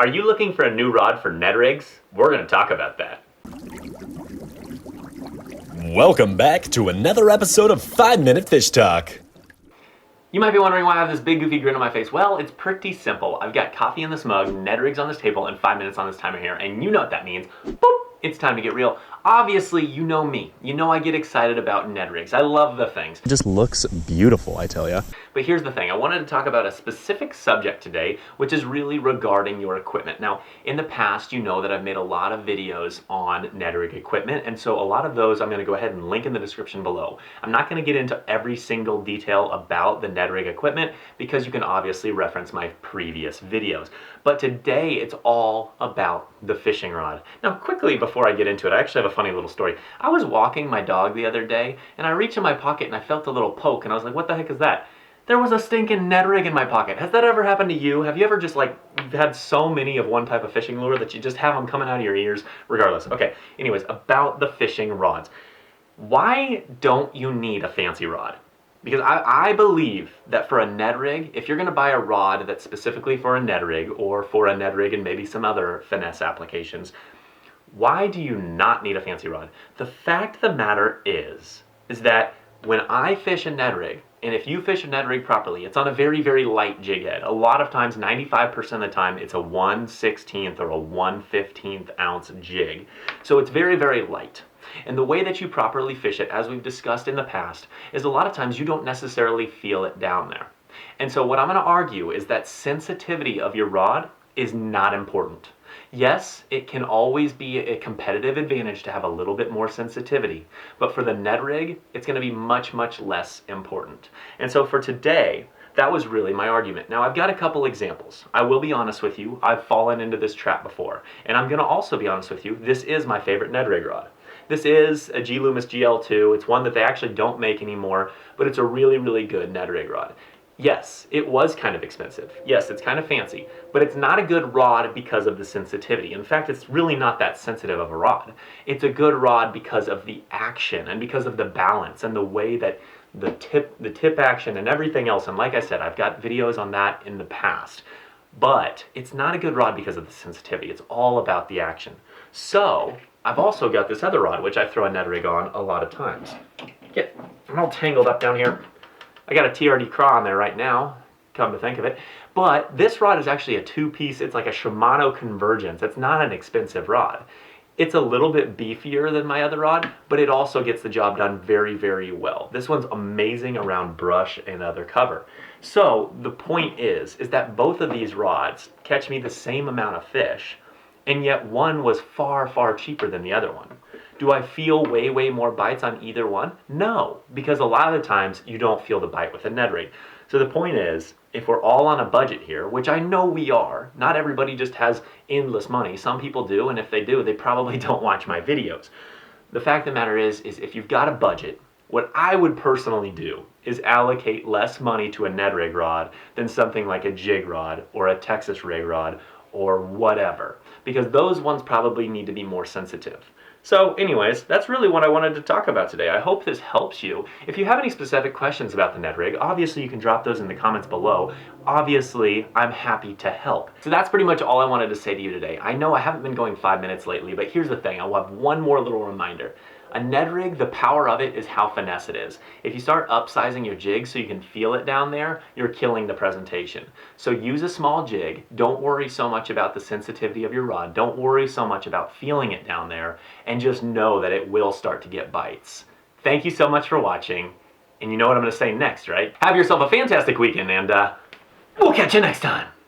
Are you looking for a new rod for Ned Rigs? We're going to talk about that. Welcome back to another episode of 5-Minute Fish Talk. You might be wondering why I have this big goofy grin on my face. Well, it's pretty simple. I've got coffee in this mug, Ned Rigs on this table, and 5 minutes on this timer here, and you know what that means. Boop! It's time to get real. Obviously, you know me. You know I get excited about Ned Rigs. I love the things. It just looks beautiful, I tell ya. But here's the thing. I wanted to talk about a specific subject today, which is really regarding your equipment. Now, in the past, you know that I've made a lot of videos on Ned Rig equipment, and so a lot of those I'm going to go ahead and link in the description below. I'm not going to get into every single detail about the Ned Rig equipment because you can obviously reference my previous videos. But today, it's all about the fishing rod. Now, quickly before I get into it, I actually have a funny little story. I was walking my dog the other day, and I reached in my pocket and I felt a little poke, and I was like, what the heck is that? There was a stinking Ned Rig in my pocket. Has that ever happened to you? Have you ever just had so many of one type of fishing lure that you just have them coming out of your ears? Regardless. Okay, anyways, about the fishing rods. Why don't you need a fancy rod? Because I believe that for a Ned Rig, if you're going to buy a rod that's specifically for a Ned Rig or for a Ned Rig and maybe some other finesse applications, why do you not need a fancy rod? The fact of the matter is that when I fish a Ned Rig, and if you fish a Ned Rig properly, it's on a very, very light jig head. A lot of times, 95% of the time, it's a 1/16 or a 1/15 ounce jig. So it's very, very light. And the way that you properly fish it, as we've discussed in the past, is a lot of times you don't necessarily feel it down there. And so what I'm going to argue is that sensitivity of your rod is not important. Yes, it can always be a competitive advantage to have a little bit more sensitivity, but for the Ned Rig, it's going to be much, much less important. And so for today, that was really my argument. Now, I've got a couple examples. I will be honest with you, I've fallen into this trap before. And I'm going to also be honest with you, this is my favorite Ned Rig rod. This is a G Loomis GL2. It's one that they actually don't make anymore, but it's a really, really good Ned Rig rod. Yes, it was kind of expensive. Yes, it's kind of fancy, but it's not a good rod because of the sensitivity. In fact, it's really not that sensitive of a rod. It's a good rod because of the action and because of the balance and the way that the tip action and everything else. And like I said, I've got videos on that in the past, but it's not a good rod because of the sensitivity. It's all about the action. So I've also got this other rod, which I throw a Ned Rig on a lot of times. I'm all tangled up down here. I got a TRD craw on there right now, come to think of it. But this rod is actually a two-piece. It's like a Shimano Convergence. It's not an expensive rod. It's a little bit beefier than my other rod, but it also gets the job done very, very well. This one's amazing around brush and other cover. So the point is that both of these rods catch me the same amount of fish, and yet one was far, far cheaper than the other one. Do I feel way, way more bites on either one? No, because a lot of the times you don't feel the bite with a Ned Rig. So the point is, if we're all on a budget here, which I know we are, not everybody just has endless money. Some people do, and if they do, they probably don't watch my videos. The fact of the matter is if you've got a budget, what I would personally do is allocate less money to a Ned Rig rod than something like a jig rod or a Texas rig rod or whatever, because those ones probably need to be more sensitive. So anyways, that's really what I wanted to talk about today. I hope this helps you. If you have any specific questions about the Ned Rig, obviously you can drop those in the comments below. Obviously, I'm happy to help. So that's pretty much all I wanted to say to you today. I know I haven't been going 5 minutes lately, but here's the thing. I'll have one more little reminder. A Ned Rig, the power of it is how finesse it is. If you start upsizing your jig so you can feel it down there, you're killing the presentation. So use a small jig. Don't worry so much about the sensitivity of your rod. Don't worry so much about feeling it down there, and just know that it will start to get bites. Thank you so much for watching, and you know what I'm going to say next, right? Have yourself a fantastic weekend, and we'll catch you next time.